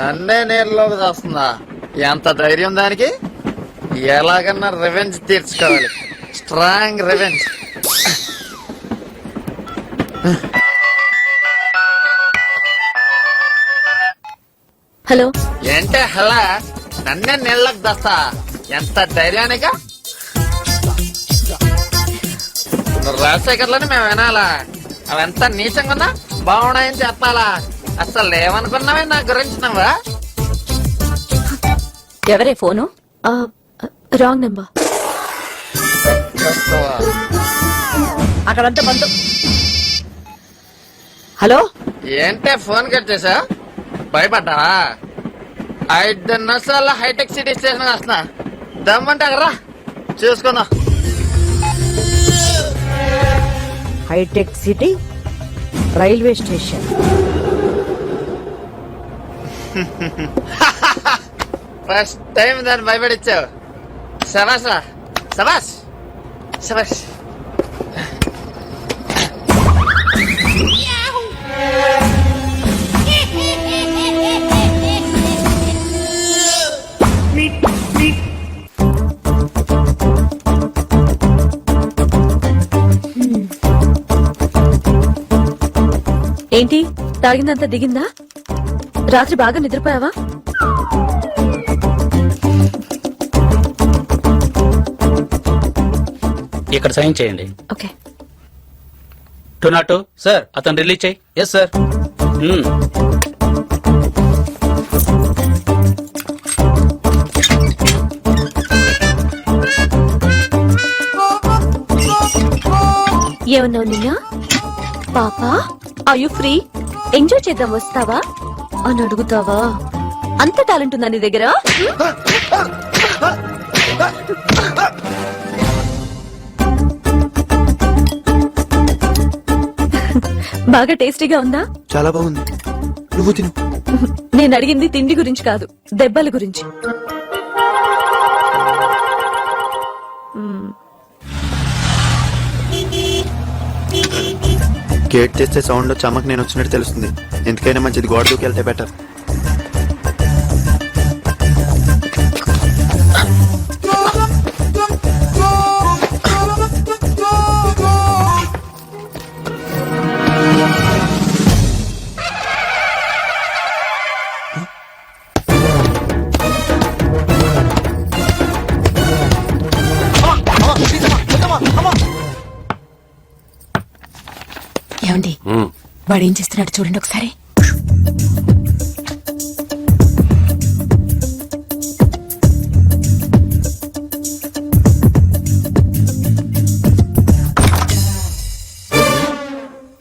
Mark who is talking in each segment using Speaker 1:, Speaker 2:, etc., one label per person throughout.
Speaker 1: నన్నే నీళ్ళలోకి వస్తుందా? ఎంత ధైర్యం దానికి? ఎలాగన్నా రివెంజ్ తీర్చుకోవాలి. Strong revenge.
Speaker 2: హలో.
Speaker 1: ఏంటే హలా? నన్నే నీళ్ళకి దస్తా? ఎంత ధైర్యానిగా? రాజశేఖర్లని మేము వినాలా? అవంతా నీచంగా ఉన్నా బాగున్నాయని చెప్పాలా? అసలు ఏమనుకున్నావే నా గురించి నువ్వా?
Speaker 2: ఎవరే ఫోను? Wrong number. అక్కడంతా బంధు. హలో.
Speaker 1: ఏంటే ఫోన్ కట్ చేసా? భయపడ్డావా? 5 నిమిషాల్లో హైటెక్ సిటీ స్టేషన్ వస్తున్నా. దమ్మంటే రా చూసుకుందాం.
Speaker 2: హైటెక్ City railway station.
Speaker 1: First time దాన్ని భయపడిచ్చావు. శబాష్ రా, శబాష్ శబాష్.
Speaker 2: ఏంటి తాగిందంతా దిగిందా? రాత్రి బాగా నిద్రపోయావా?
Speaker 3: ఇక్కడ సైన్ చేయండి.
Speaker 2: ఓకే.
Speaker 3: 202 సార్, అతను రిలీజ్ చేయి.
Speaker 4: Yes sir.
Speaker 2: ఏమన్నావు నిన్న? పాపా ఆర్ యు ఫ్రీ? ఎంజాయ్ చేద్దాం వస్తావా అని అడుగుతావా? అంత టాలెంట్ ఉందా నీ దగ్గర? బాగా టేస్టీగా ఉందా?
Speaker 4: చాలా బాగుంది. నువ్వు తిను.
Speaker 2: నేను అడిగింది తిండి గురించి కాదు, దెబ్బల గురించి.
Speaker 4: గేట్ చేస్తే సౌండ్ లో చమక్ నేను వచ్చినట్టు తెలుస్తుంది. ఎందుకైనా మంచిది గోడ దూకి వెళ్తే బెటర్.
Speaker 5: ఏమండి, వాడు ఏం చేస్తున్నాడు చూడండి ఒకసారి.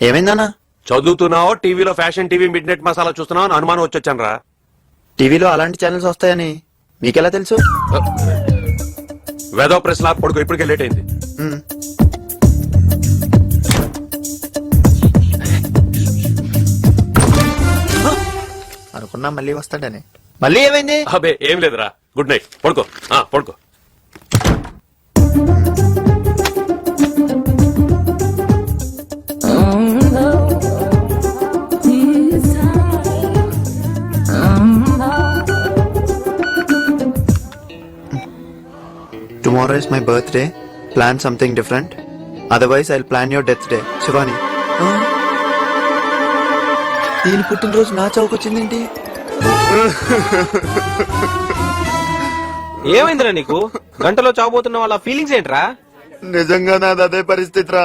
Speaker 4: ఏమైందన్నా?
Speaker 6: చదువుతున్నావో టీవీలో fashion TV mid night masala చూస్తున్నావు అని అనుమానం వచ్చాను రా.
Speaker 4: టీవీలో అలాంటి ఛానల్స్ వస్తాయని మీకెలా తెలుసు?
Speaker 6: వేదో ప్రెస్ లాక్ పడుకో, ఇప్పటికే లేట్ అయింది.
Speaker 4: అనుకున్నా మళ్ళీ వస్తాడని. మళ్ళీ ఏమైంది?
Speaker 6: అబే ఏం లేదురా, గుడ్ నైట్, పడుకో పడుకో.
Speaker 4: Tomorrow is my birthday. Plan something different. Otherwise, I'll plan your death day. Shivani. దీని పుట్టినరోజు నా చౌకొచ్చిందేంటి?
Speaker 7: ఏమైందిరా నీకు? గంటలో చావబోతున్న వాళ్ళ ఫీలింగ్స్ ఏంట్రా?
Speaker 4: నిజంగా నాది అదే పరిస్థితి రా.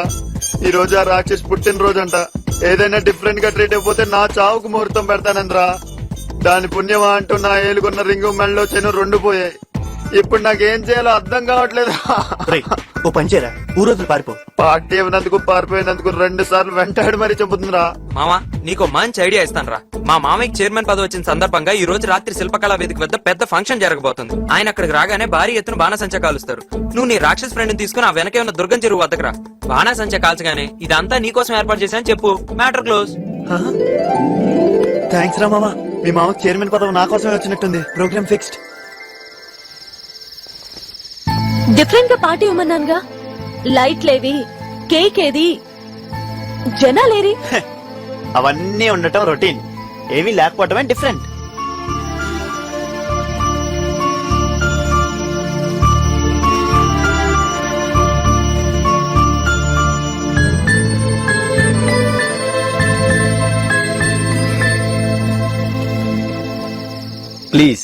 Speaker 4: ఈ రోజు ఆ రాక్షస్ పుట్టినరోజు అంట. ఏదైనా డిఫరెంట్ గా ట్రీట్ అయిపోతే నా చావుకు ముహూర్తం పెడతానంద్రా. దాని పుణ్యమా అంటూ నా ఏలుకున్న రింగు మెళ్ళలో చెను 2 పోయాయి. ఇప్పుడు నాకేం చేయాలో అర్థం కావట్లేదు.
Speaker 8: ఓ పంచేరా, ఊరోజులు పారిపో.
Speaker 4: పార్టీ ఇవ్వనందుకు పారిపోయినందుకు 2 సార్లు వెంటాడు మరి చెబుతుందిరా.
Speaker 7: మామా, నీకు మంచి ఐడియా ఇస్తాను రా. మా మామయ్యకి చైర్మన్ పదవి వచ్చిన సందర్భంగా ఈ రోజు రాత్రి శిల్పకళా వేదిక వద్ద పెద్ద ఫంక్షన్ జరగబోతుంది. ఆయన అక్కడికి రాగానే భారీ ఎత్తున బాణసంచ కాలుస్తారు. నువ్వు నీ రాక్షస్ ఫ్రెండ్ తీసుకుని ఆ వెనకే ఉన్న దుర్గం చెరువు వద్దకు రా. బాణసంచ కాల్చగానే ఇదంతా నీకోసం ఏర్పాటు చేశాను చెప్పు. Matter close.
Speaker 4: థ్యాంక్స్ రా మామ. మీ మామకి చైర్మన్ పదవి నా కోసమే వచ్చినట్టుంది. Programme fixed.
Speaker 2: డిఫరెంట్ గా పార్టీ ఇవ్వమన్నానుగా. లైట్లేవి, కేక్ ఏది, జనాలేరి?
Speaker 8: అవన్నీ ఉండటం రొటీన్, ఏమీ లేకపోవటమే డిఫరెంట్.
Speaker 9: ప్లీజ్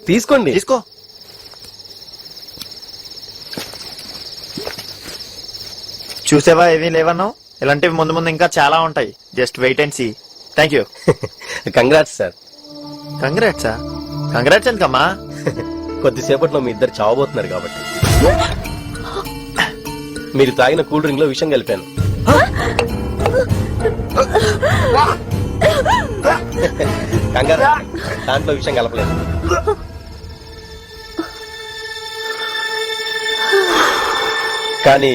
Speaker 9: తీసుకోండి.
Speaker 4: తీసుకో. చూసావా ఏమీ లేవన్నావు? ఇలాంటివి ముందు ముందు ఇంకా చాలా ఉంటాయి. Just wait and see. Thank you.
Speaker 9: Congrats sir.
Speaker 4: కంగ్రాట్సా? కంగ్రాట్స్ ఎందుకమ్మా?
Speaker 9: కొద్దిసేపట్లో మీ ఇద్దరు చావబోతున్నారు కాబట్టి. మీరు తాగిన కూల్ డ్రింక్ లో విషం కలిపాను. కంగారు, దాంట్లో విషయం కలపలేదు. కానీ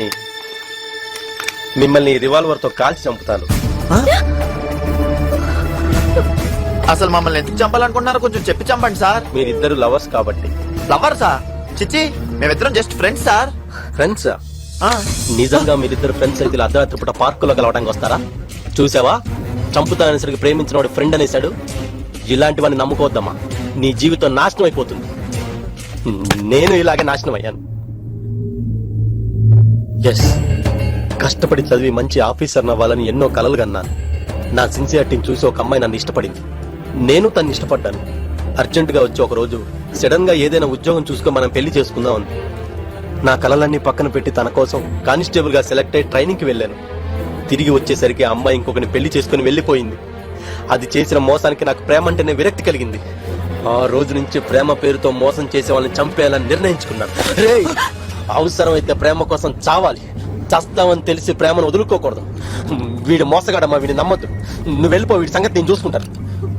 Speaker 9: మిమ్మల్ని రివాల్వర్ తో కాల్చి చంపుతాను.
Speaker 4: అసలు మమ్మల్ని ఎందుకు చంపాలనుకుంటున్నారో కొంచెం చెప్పి చంపండి సార్.
Speaker 9: మీరిద్దరు లవర్స్ కాబట్టి.
Speaker 4: లవర్సా? చిచ్చి, మేమిద్దరం జస్ట్ ఫ్రెండ్స్ సార్.
Speaker 9: ఫ్రెండ్స్? నిజంగా మీరిద్దరు ఫ్రెండ్స్ అయితే అర్ధరాత్రి పూట పార్కులో కలవడానికి వస్తారా? చూసావా, చంపుతానసరికి ప్రేమించిన వాడు ఫ్రెండ్ అనేసాడు. ఇలాంటివన్నీ నమ్ముకోవద్దమ్మా, నీ జీవితం నాశనం అయిపోతుంది. నేను ఇలాగే నాశనం అయ్యాను. ఎస్, కష్టపడి చదివి మంచి ఆఫీసర్ అవ్వాలని ఎన్నో కలలు కన్నాను. నా సిన్సియారిటీని చూసి ఒక అమ్మాయి నన్ను ఇష్టపడింది. నేను తన్ని ఇష్టపడ్డాను. అర్జెంట్ గా వచ్చి ఒక రోజు సడన్ గా ఏదైనా ఉద్యోగం చూసుకొని మనం పెళ్లి చేసుకుందాం అంది. నా కలలన్నీ పక్కన పెట్టి తన కోసం కానిస్టేబుల్ గా సెలెక్ట్ అయ్యి ట్రైనింగ్ కి వెళ్ళాను. తిరిగి వచ్చేసరికి ఆ అమ్మాయి ఇంకొకరిని పెళ్లి చేసుకుని వెళ్లిపోయింది. అది చేసిన మోసానికి నాకు ప్రేమ అంటేనే విరక్తి కలిగింది. ఆ రోజు నుంచి ప్రేమ పేరుతో మోసం చేసే వాళ్ళని చంపేయాలని నిర్ణయించుకున్నాను. రేయ్, అవసరమైతే ప్రేమ కోసం చావాలి, చస్తావని తెలిసి ప్రేమను వదులుకోకూడదు. వీడు మోసగాడమ్మా, వీడిని నమ్మద్దు. నువ్వు వెళ్ళిపో, వీడి సంగతి నేను చూసుకుంటాను.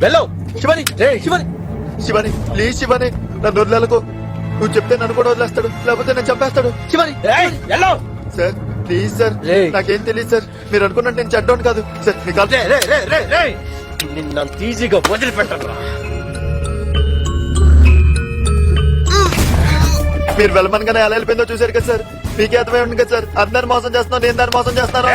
Speaker 9: వెళ్ళవు. శివని, శివని,
Speaker 4: శివని ప్లీజ్ శివని, నన్ను వదిలేలకు. నువ్వు చెప్తే నన్ను కూడా వదిలేస్తాడు, లేకపోతే నేను చంపేస్తాడు. శివని సార్, ప్లీజ్ సార్, నాకేం తెలియదు సార్. మీరు అనుకున్నట్టు నేను చెడ్డోను కాదు సార్.
Speaker 9: నిన్ను ఈజీగా వదిలిపెట్టను.
Speaker 4: మీరు వెళ్ళమనగానే ఎలా వెళ్ళిపోయిందో చూసారు కదా సార్. మీకే అర్థమై ఉంది కదా సార్. అందరిని మోసం చేస్తున్నాను, నేను దాన్ని మోసం చేస్తాను.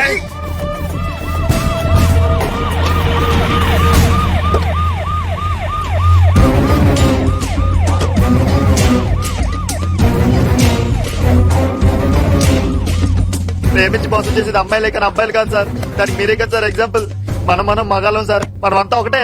Speaker 4: ప్రేమించి మోసం చేసేది అమ్మాయిలే కానీ అబ్బాయిలు కాదు సార్. దానికి మీరే కదా సార్ ఎగ్జాంపుల్. మనం మగాలం సార్, మనం అంతా ఒకటే.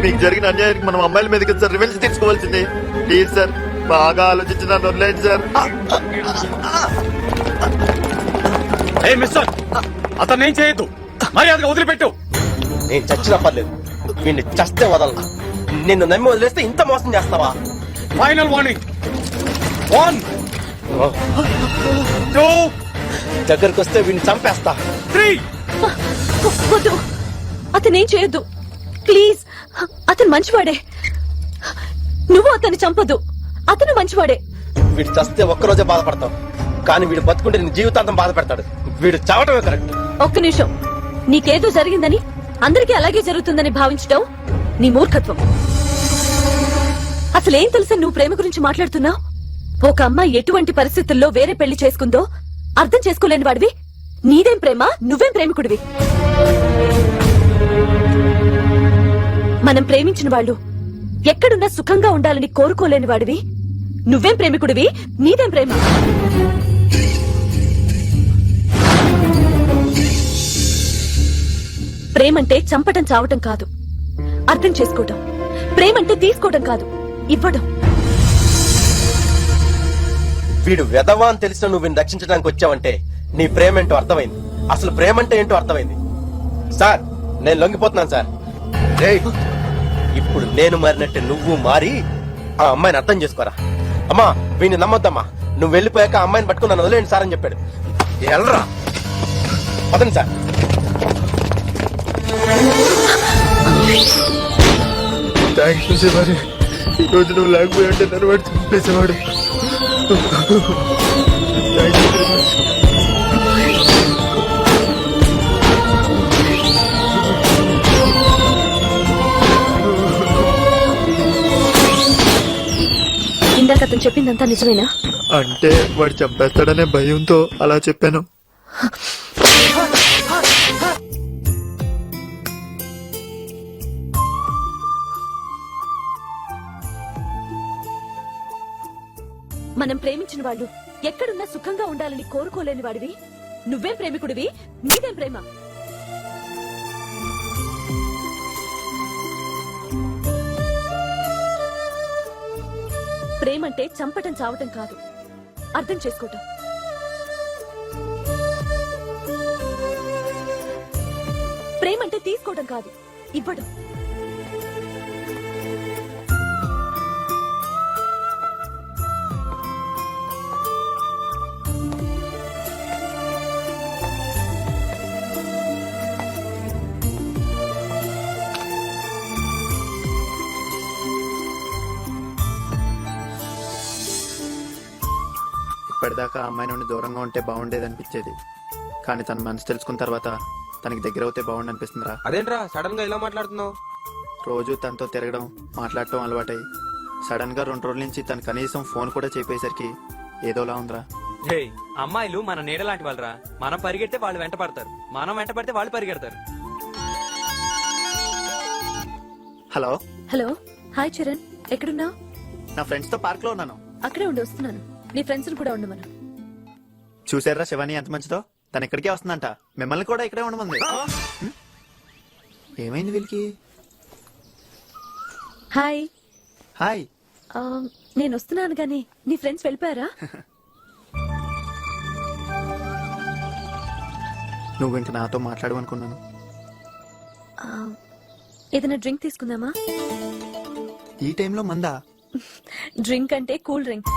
Speaker 4: మీకు జరిగిన అన్యాయానికి మనం అమ్మాయిల మీద కదా సార్ రివెంజ్ తీసుకోవాల్సింది. ప్లీజ్ సార్, బాగా ఆలోచించి నన్ను వదిలేండి సార్.
Speaker 6: అతను ఏం చేయొద్దు, మర్యాదగా వదిలిపెట్టు.
Speaker 9: నేను చచ్చినా పర్లేదు, వీడిని చస్తే వదలను. నిన్ను నమ్మి వదిలేస్తే ఇంత మోసం చేస్తావా?
Speaker 6: Final warning. 1 2
Speaker 9: దగ్గరకు వస్తే వీడిని చంపేస్తా.
Speaker 6: 3.
Speaker 2: వద్దు, అతనేం చేయొద్దు ప్లీజ్. అతను మంచివాడే, నువ్వు అతన్ని చంపొద్దు. అతను మంచివాడే.
Speaker 9: వీడు చస్తే ఒక్కరోజే బాధపడతావు, కానీ వీడు బతుకుంటే నీ జీవితాంతం బాధ పెడతాడు. వీడు చావటమే కరెక్ట్.
Speaker 2: ఒక్క నిమిషం, నీకేదో జరిగిందని అందరికీ అలాగే జరుగుతుందని భావించటం నీ మూర్ఖత్వం. అసలేం తెలుసా నువ్వు ప్రేమ గురించి మాట్లాడుతున్నావు? ఒక అమ్మాయి ఎటువంటి పరిస్థితుల్లో వేరే పెళ్లి చేసుకుందో అర్థం చేసుకోలేని వాడివి. నీదేం ప్రేమ, నువ్వేం ప్రేమికుడివి. మనం ప్రేమించిన వాళ్ళు ఎక్కడున్నా సుఖంగా ఉండాలని కోరుకోలేని వాడివి. నువ్వేం ప్రేమికుడివి, నీదేం ప్రేమ. ప్రేమంటే చంపటం చావటం కాదు, అర్థం చేసుకోవటం. ప్రేమంటే తీసుకోవటం కాదు, ఇవ్వడం.
Speaker 9: వీడు వెధవా అని తెలిసిన నువ్వు వీడిని రక్షించడానికి వచ్చావంటే నీ ప్రేమ ఏంటో అర్థమైంది. అసలు ప్రేమ అంటే ఏంటో అర్థమైంది. సార్, నేను లొంగిపోతున్నాను సార్. ఇప్పుడు నేను మారినట్టే నువ్వు మారి ఆ అమ్మాయిని అర్థం చేసుకోరా. అమ్మా, వీడిని నమ్మొద్దమ్మా. నువ్వు వెళ్ళిపోయాక ఆ అమ్మాయిని పట్టుకుని నన్ను వదిలేండి సార్ అని చెప్పాడు. వెళ్ళరా, పదండి సార్.
Speaker 4: థ్యాంక్స్ శివని. ఈ రోజు నువ్వు లేకపోయి ఉంటే నన్ను వాడు చంపేసేవాడు.
Speaker 2: ఇందాక అతను చెప్పిందంతా నిజమేనా?
Speaker 4: అంటే వాడు చంపేస్తాడనే భయంతో అలా చెప్పాను.
Speaker 2: మనం ప్రేమించిన వాళ్ళు ఎక్కడున్నా సుఖంగా ఉండాలని కోరుకోలేని వాడివి నువ్వేం ప్రేమికుడివి, నీదేం ప్రేమ? ప్రేమంటే చంపటం చావటం కాదు, అర్థం చేసుకోవటం. ప్రేమంటే తీసుకోవడం కాదు, ఇవ్వడం.
Speaker 4: ఇప్పటిదాకా ఆ అమ్మాయి నుండి దూరంగా ఉంటే బాగుండేది అనిపించేది, కానీ తన మనసు తెలుసుకున్న తర్వాత తనకి దగ్గర అవుతే బాగుండు అనిపిస్తుందిరా.
Speaker 6: అదేంట్రా సడన్ గా ఇలా మాట్లాడుతున్నావు?
Speaker 4: రోజు తనతో తిరగడం మాట్లాడటం అలవాటై సడన్ గా 2 రోజుల నుంచి తను కనీసం ఫోన్ కూడా చెప్పేసరికి ఏదోలా ఉందిరా.
Speaker 7: హే, అమ్మాయిలు మన నీడ లాంటి వాళ్ళరా. మనం పరిగెడితే వాళ్ళు వెంట పడతారు, మనం వెంట పడితే వాళ్ళు పరిగెడతారు.
Speaker 4: హలో
Speaker 2: హలో, హాయ్ చరణ్, ఎక్కడున్నావు?
Speaker 4: నా ఫ్రెండ్స్ తో పార్క్ లో ఉన్నాను.
Speaker 2: అక్కడే ఉండి వస్తున్నాను. నీ ఫ్రెండ్స్ కూడా ఉండమను.
Speaker 4: చూసారా శివాని ఎంత మంచిదో, తను ఇక్కడికే వస్తుందంట, మిమ్మల్ని కూడా ఇక్కడే ఉండమంది. ఏమైంది వీళ్ళకి?
Speaker 2: హాయ్.
Speaker 4: హాయ్.
Speaker 2: నేను వస్తున్నాను గానీ నీ ఫ్రెండ్స్ వెళ్ళిపోయారా?
Speaker 4: నువ్వు ఇంక నాతో మాట్లాడమనుకున్నాను.
Speaker 2: ఏదైనా డ్రింక్ తీసుకుందామా?
Speaker 4: ఈ టైంలో మందా?
Speaker 2: డ్రింక్ అంటే కూల్ డ్రింక్.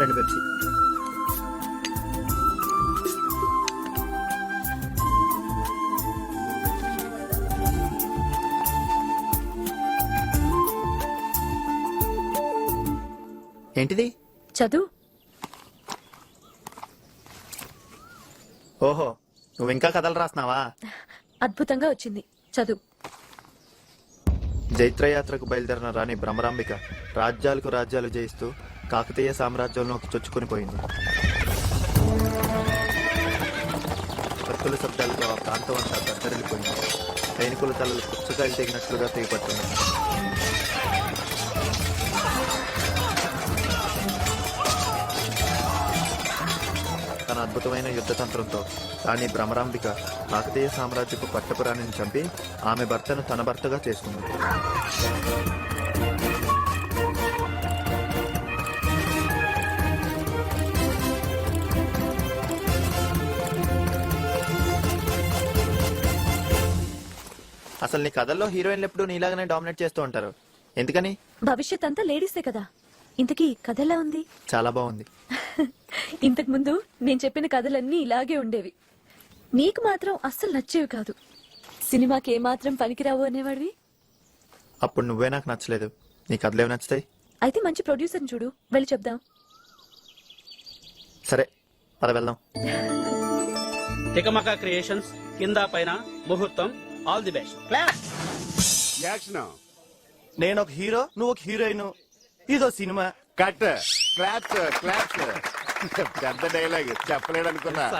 Speaker 4: రెండు పెప్సీ. ఏంటిది?
Speaker 2: చదువు.
Speaker 4: ఓహో, నువ్వు ఇంకా కథలు రాస్తున్నావా?
Speaker 2: అద్భుతంగా వచ్చింది, చదువు.
Speaker 4: జైత్రయాత్రకు బయలుదేరిన రాణి భ్రమరాంబిక రాజ్యాలకు రాజ్యాలు జయిస్తూ కాకతీయ సామ్రాజ్యంలోకి చొచ్చుకుని పోయింది. కత్తుల శబ్దాలతో ఆ ప్రాంతం అంతా దద్దరిల్లిపోయింది. సైనికుల తలలు పుచ్చకాయలు తెగినట్లుగా తెగిపట్టింది. తన అద్భుతమైన యుద్ధ తంత్రంతో రాణి భ్రమరాంబిక కాకతీయ సామ్రాజ్యపు పట్టపురాణిని చంపి ఆమె భర్తను తన భర్తగా చేసుకుంది. అసలు నీ కథల్లో హీరోయిన్లు ఎప్పుడు నీలాగానే డామినేట్ చేస్తూ ఉంటారు, ఎందుకని?
Speaker 2: భవిష్యత్ అంతా లేడీసే కదా. ఇంతకీ కథ ఎలా ఉంది?
Speaker 4: చాలా బాగుంది.
Speaker 2: ఇంతకు ముందు నేను చెప్పిన కథలన్నీ ఇలాగే ఉండేవి. నీకు మాత్రం అస్సలు నచ్చేవి కాదు. సినిమాకి ఏమాత్రం పనికిరావు అనేవాడివి.
Speaker 4: అప్పుడు నువ్వే నాకు నచ్చలేదు, నీ కథలేవి నచ్చుతాయి?
Speaker 2: అయితే మంచి ప్రొడ్యూసర్ చూడు, వెళ్ళి చెప్దాం.
Speaker 4: సరే పద వెళ్దాం.
Speaker 3: తికమక క్రియేషన్స్, కింద పైన ముహూర్తం, ఆల్ ది బెస్ట్.
Speaker 8: నేను ఒక హీరో, నువ్వు ఒక హీరోయిన్, ఇదో సినిమా.
Speaker 10: కట్ క్లాప్స్ క్లాప్స్ పెద్ద డైలాగ్ చెప్పలేడు అనుకున్నా.